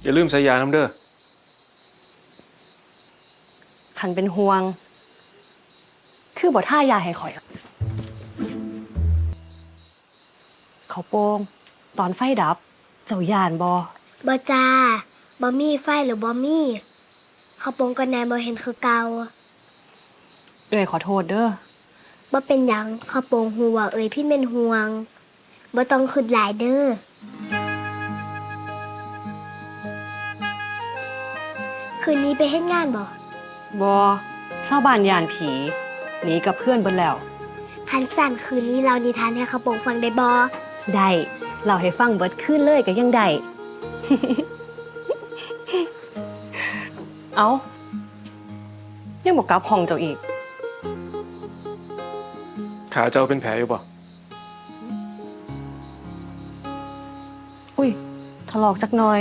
อย่าลืมใส่ยาน้ำเด้อขันเป็นห่วง คือบ่ท่ายาให้ข่อยอะเขาโป้งตอนไฟดับ เจ้าย่านบ่จ้าบ่มีไฟหรือบ่มีเขาปงกันแนบ่เห็นคือเก่าเอ้ยขอโทษเด้อบ่เป็นหยังเขาปงฮู้ว่าพี่เป็นห่วงบ่ต้องคิดหลายเด้อคืนนี้ไปเฮ็ดงานบ่เศร้าบ้านย่านผีหนีกับเพื่อนเบิดแล้ว คันสั่นคืนนี้เรานิทานให้เขาปงฟังได้บ่ได้เล่าให้ฟังเบิดขึ้นเลยก็ยังได้ เอายังบอกกลับห้องเจ้าอีกขาเจ้าเป็นแผลอยู่ป่ะอุ้ยถลอกจักหน่อย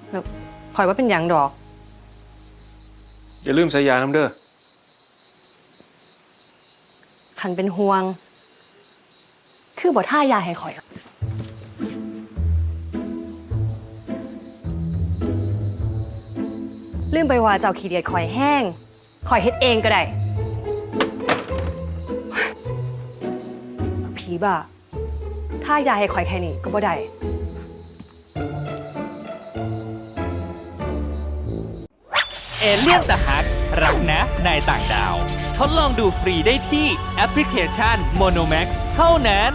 แล้วข่อยว่าเป็นหยังดอกอย่าลืมใส่ยาน้ำเด้อขันเป็นห่วง คือบ่ท่ายาให้ข่อยอะลืมไปว่าเจ้าขี้เดียดข่อยแห้งข่อยเฮ็ดเองก็ได้ผีบ้าท่ายาให้ข่อยแค่นี้ก็บ่ได้เอเลี่ยนตะฮักรักนะนายต่างดาวทดลองดูฟรีได้ที่แอปพลิเคชัน Monomax เท่านั้น